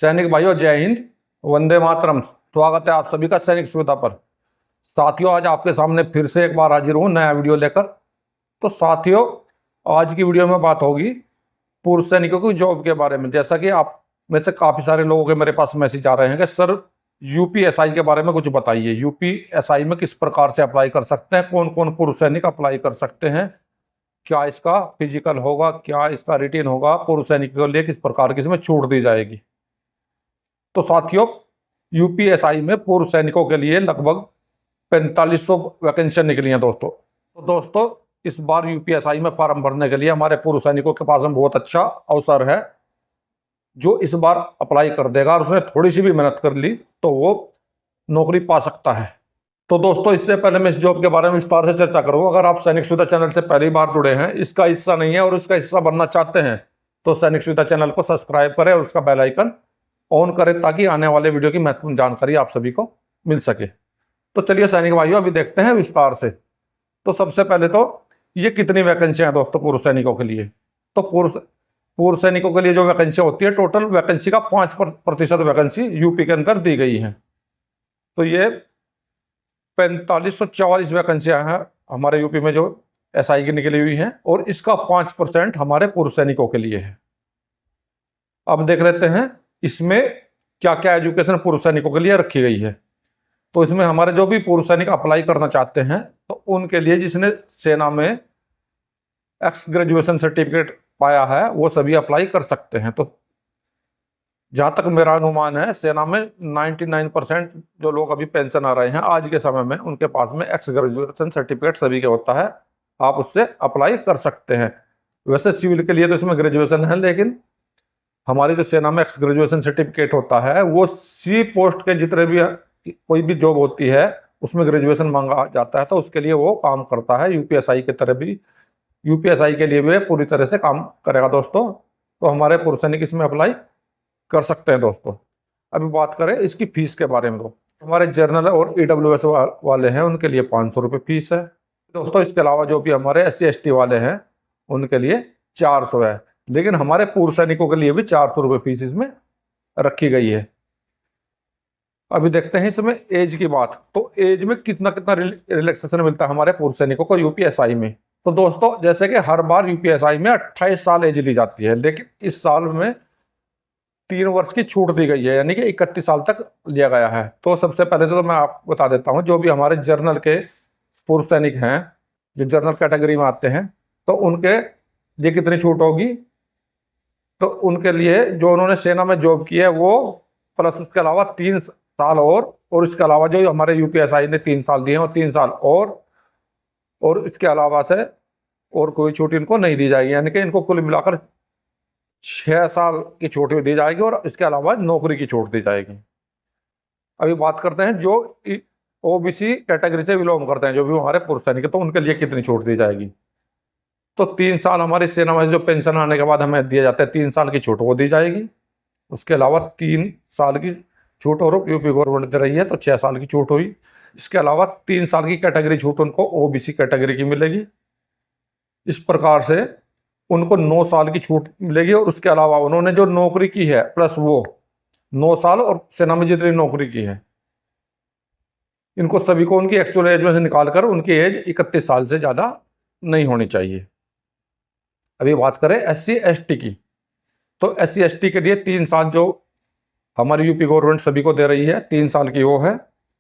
सैनिक भाइयों, जय हिंद, वंदे मातरम। स्वागत है आप सभी का सैनिक सुविधा पर। साथियों, आज आपके सामने फिर से एक बार हाजिर हूँ नया वीडियो लेकर। तो साथियों, आज की वीडियो में बात होगी पूर्व सैनिकों की जॉब के बारे में। जैसा कि आप में से काफ़ी सारे लोगों के मेरे पास मैसेज आ रहे हैं कि सर यूपीएसआई के बारे में कुछ बताइए। यूपीएसआई में किस प्रकार से अप्लाई कर सकते हैं, कौन कौन पूर्व सैनिक अप्लाई कर सकते हैं, क्या इसका फिजिकल होगा, क्या इसका रिटेन होगा, पूर्व सैनिकों के लिए किस प्रकार की इसमें छूट दी जाएगी। तो साथियों, यूपीएसआई में पूर्व सैनिकों के लिए लगभग 4500 वैकेंसियां निकली हैं दोस्तों। तो दोस्तों, इस बार यूपीएसआई में फॉर्म भरने के लिए हमारे पूर्व सैनिकों के पास में बहुत अच्छा अवसर है। जो इस बार अप्लाई कर देगा और उसने थोड़ी सी भी मेहनत कर ली तो वो नौकरी पा सकता है। तो दोस्तों, इससे पहले मैं इस जॉब के बारे में विस्तार से चर्चा करूंगा। अगर आप सैनिक सुविधा चैनल से पहली बार जुड़े हैं, इसका हिस्सा नहीं है और इसका हिस्सा बनना चाहते हैं, तो सैनिक सुविधा चैनल को सब्सक्राइब करें और उसका बेल आइकन ऑन करें ताकि आने वाले वीडियो की महत्वपूर्ण जानकारी आप सभी को मिल सके। तो चलिए सैनिक भाइयों, अभी देखते हैं विस्तार से। तो सबसे पहले तो ये कितनी वैकेंसियां हैं दोस्तों पूर्व सैनिकों के लिए। तो पूर्व सैनिकों के लिए जो वैकेंसियां होती है, टोटल वैकेंसी का 5% वैकेंसी यूपी के अंदर दी गई है। तो ये 4544 वैकेंसियां हैं हमारे यूपी में जो एसआई की निकली हुई हैं, और इसका 5% हमारे पूर्व सैनिकों के लिए है। अब देख लेते हैं इसमें क्या क्या एजुकेशन पूर्व सैनिकों के लिए रखी गई है। तो इसमें हमारे जो भी पूर्व सैनिक अप्लाई करना चाहते हैं, तो उनके लिए जिसने सेना में एक्स ग्रेजुएशन सर्टिफिकेट पाया है वो सभी अप्लाई कर सकते हैं। तो जहाँ तक मेरा अनुमान है, सेना में 99% जो लोग अभी पेंशन आ रहे हैं आज के समय में, उनके पास में एक्स ग्रेजुएशन सर्टिफिकेट सभी के होता है। आप उससे अप्लाई कर सकते हैं। वैसे सिविल के लिए तो इसमें ग्रेजुएशन है, लेकिन हमारी जो सेना में एक्स ग्रेजुएशन सर्टिफिकेट होता है वो सी पोस्ट के जितने भी कोई भी जॉब होती है उसमें ग्रेजुएशन मांगा जाता है, तो उसके लिए वो काम करता है। यूपीएसआई की तरह भी, यूपीएसआई के लिए भी पूरी तरह से काम करेगा दोस्तों। तो हमारे पूर्व सैनिक इसमें अप्लाई कर सकते हैं दोस्तों। अभी बात करें इसकी फीस के बारे में, तो हमारे जर्नल और ईडब्ल्यूएस वाले हैं उनके लिए 500 रुपये फीस है दोस्तों। इसके अलावा जो भी हमारे SC ST वाले हैं उनके लिए 400 है, लेकिन हमारे पूर्व सैनिकों के लिए भी 400 रुपये फीस इसमें रखी गई है। अभी देखते हैं इसमें एज की बात। तो एज में कितना कितना रिलैक्सेशन मिलता है हमारे पूर्व सैनिकों को यूपीएसआई में। तो दोस्तों, जैसे कि हर बार यूपीएसआई में 28 साल एज ली जाती है, लेकिन इस साल में 3 वर्ष की छूट दी गई है, यानी कि 31 साल तक लिया गया है। तो सबसे पहले तो मैं आपको बता देता हूँ, जो भी हमारे जर्नल के पूर्व सैनिक हैं जो जनरल कैटेगरी में आते हैं, तो उनके लिए कितनी छूट होगी। तो उनके लिए जो उन्होंने सेना में जॉब की है वो प्लस उसके अलावा 3 साल और इसके अलावा जो हमारे यूपीएसआई ने 3 साल दिए हैं और 3 साल और इसके अलावा से और कोई छूट इनको नहीं दी जाएगी, यानी कि इनको कुल मिलाकर 6 साल की छूट भी दी जाएगी और इसके अलावा नौकरी की छूट दी जाएगी। अभी बात करते हैं जो ओबीसी कैटेगरी से बिलोंग करते हैं, जो भी हमारे पूर्व सैनिक, तो उनके लिए कितनी छूट दी जाएगी। तो 3 साल हमारी सेना में जो पेंशन आने के बाद हमें दिए जाते हैं, 3 साल की छूट वो दी जाएगी। उसके अलावा 3 साल की छूट और यूपी गवर्नमेंट दे रही है, तो 6 साल की छूट हुई। इसके अलावा 3 साल की कैटेगरी छूट उनको ओबीसी कैटेगरी की मिलेगी। इस प्रकार से उनको 9 साल की छूट मिलेगी, और उसके अलावा उन्होंने जो नौकरी की है प्लस वो 9 साल और सेना में जितनी नौकरी की है, इनको सभी को उनकी एक्चुअल एज में से निकालकर उनकी एज 31 साल से ज़्यादा नहीं होनी चाहिए। अभी बात करें SC ST की। तो SC ST के लिए 3 साल जो हमारी यूपी गवर्नमेंट सभी को दे रही है, 3 साल की वो है,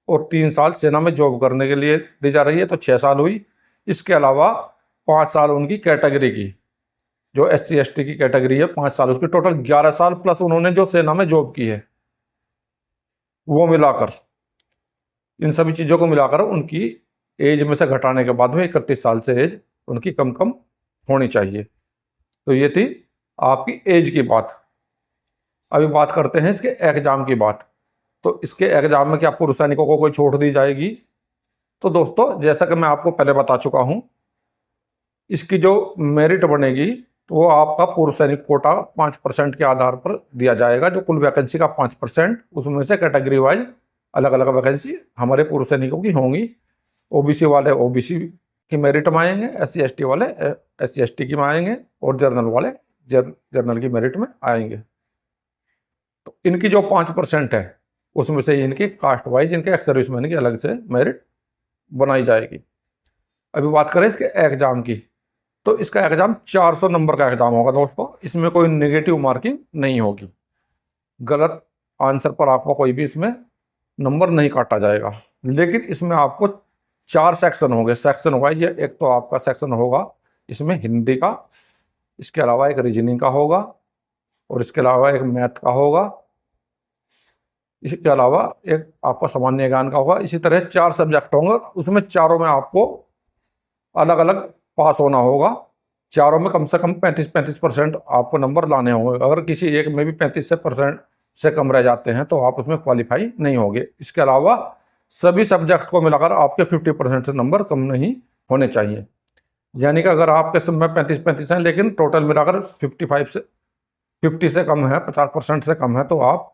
और 3 साल सेना में जॉब करने के लिए दी जा रही है, तो 6 साल हुई। इसके अलावा 5 साल उनकी कैटेगरी की, जो SC ST की कैटेगरी है, 5 साल उसकी, टोटल 11 साल प्लस उन्होंने जो सेना में जॉब की है वो मिलाकर, इन सभी चीज़ों को मिलाकर उनकी एज में से घटाने के बाद में 31 साल से एज उनकी कम कम होनी चाहिए। तो ये थी आपकी एज की बात। अभी बात करते हैं इसके एग्जाम की बात। तो इसके एग्जाम में क्या पूर्व सैनिकों को कोई छूट दी जाएगी। तो दोस्तों, जैसा कि मैं आपको पहले बता चुका हूं, इसकी जो मेरिट बनेगी तो वो आपका पूर्व सैनिक कोटा 5% के आधार पर दिया जाएगा। जो कुल वैकेंसी का 5%, उसमें से कैटेगरी वाइज अलग अलग वैकेंसी हमारे पूर्व सैनिकों की होंगी। ओबीसी वाले ओबीसी की मेरिट में आएंगे, SC ST वाले SC ST की में आएंगे, और जर्नल वाले जर्नल की मेरिट में आएंगे। तो इनकी जो 5% है उसमें से इनकी कास्ट वाइज इनके एक्स सर्विसमैन की अलग से मेरिट बनाई जाएगी। अभी बात करें इसके एग्जाम की, तो इसका एग्जाम 400 नंबर का एग्जाम होगा दोस्तों। इसमें कोई नेगेटिव मार्किंग नहीं होगी, गलत आंसर पर आपको कोई भी इसमें नंबर नहीं काटा जाएगा। लेकिन इसमें आपको 4 सेक्शन होंगे, सेक्शन वाइज। एक तो आपका सेक्शन होगा इसमें हिंदी का, इसके अलावा एक रीजनिंग का होगा, और इसके अलावा एक मैथ का होगा, इसके अलावा एक आपका सामान्य ज्ञान का होगा। इसी तरह 4 सब्जेक्ट होंगे, उसमें चारों में आपको अलग अलग पास होना होगा। चारों में कम से कम 35% आपको नंबर लाने होंगे। अगर किसी एक में भी 35% से कम रह जाते हैं तो आप उसमें क्वालिफाई नहीं होंगे। इसके अलावा सभी सब्जेक्ट को मिलाकर आपके 50% से नंबर कम नहीं होने चाहिए। यानी कि अगर आपके सब में 35 हैं लेकिन टोटल मिलाकर 50 से कम है, 50% से कम है, तो आप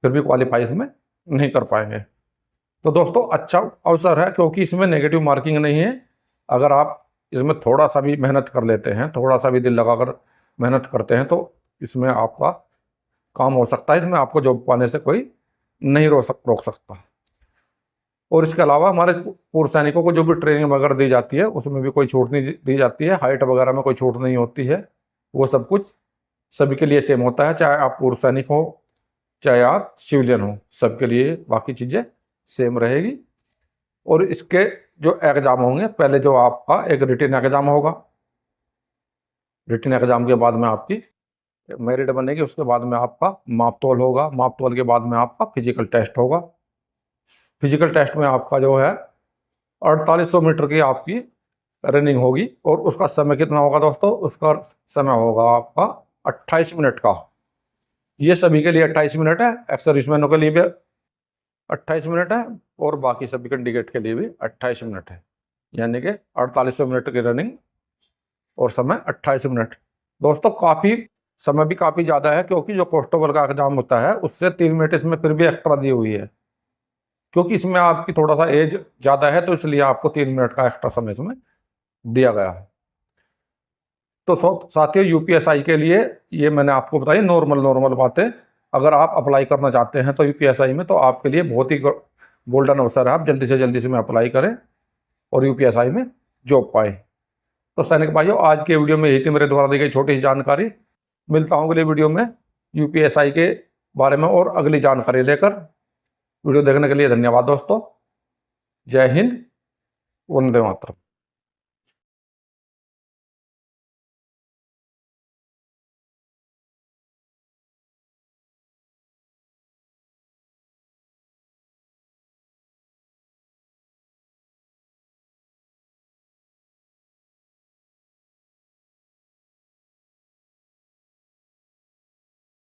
फिर भी क्वालिफाई इसमें नहीं कर पाएंगे। तो दोस्तों अच्छा अवसर है, क्योंकि इसमें नेगेटिव मार्किंग नहीं है। अगर आप इसमें थोड़ा सा भी मेहनत कर लेते हैं, थोड़ा सा भी दिल लगाकर मेहनत करते हैं, तो इसमें आपका काम हो सकता है। इसमें आपको जॉब पाने से कोई नहीं रोक सकता। और इसके अलावा हमारे पूर्व सैनिकों को जो भी ट्रेनिंग वगैरह दी जाती है उसमें भी कोई छूट नहीं दी जाती है। हाइट वगैरह में कोई छूट नहीं होती है। वो सब कुछ सभी के लिए सेम होता है, चाहे आप पूर्व सैनिक हो चाहे आप सिविलियन हो, सबके लिए बाकी चीज़ें सेम रहेगी। और इसके जो एग्ज़ाम होंगे, पहले जो आपका एक रिटन एग्ज़ाम होगा, रिटन एग्ज़ाम के बाद में आपकी मेरिट बनेगी। उसके बाद में आपका माप तोल होगा, माप तोल के बाद में आपका फिजिकल टेस्ट होगा। फिजिकल टेस्ट में आपका जो है 4800 मीटर की आपकी रनिंग होगी। और उसका समय कितना होगा दोस्तों? उसका समय होगा आपका 28 मिनट का। ये सभी के लिए 28 मिनट है, एक्स सर्विसमैनों के लिए भी 28 मिनट है, और बाकी सभी कैंडिडेट के लिए भी 28 मिनट है। यानी कि 4800 मिनट की रनिंग और समय 28 मिनट। दोस्तों काफ़ी समय भी काफ़ी ज़्यादा है, क्योंकि जो कांस्टेबल का एग्जाम होता है उससे 3 मिनट इसमें फिर भी एक्स्ट्रा दी हुई है, क्योंकि इसमें आपकी थोड़ा सा एज ज़्यादा है, तो इसलिए आपको 3 मिनट का एक्स्ट्रा समय इसमें दिया गया है। तो साथियों यूपीएसआई के लिए ये मैंने आपको बताई नॉर्मल बातें। अगर आप अप्लाई करना चाहते हैं तो यूपीएसआई में, तो आपके लिए बहुत ही गोल्डन अवसर है। आप जल्दी से जल्दी इसमें अप्लाई करें और यूपीएसआई में जॉब पाएँ। तो सैनिक भाइयों, आज के वीडियो में यही थी मेरे द्वारा दी गई छोटी सी जानकारी। मिलता हूँ अगले वीडियो में यूपीएसआई के बारे में और अगली जानकारी लेकर। वीडियो देखने के लिए धन्यवाद दोस्तों। जय हिंद, वंदे मातरम।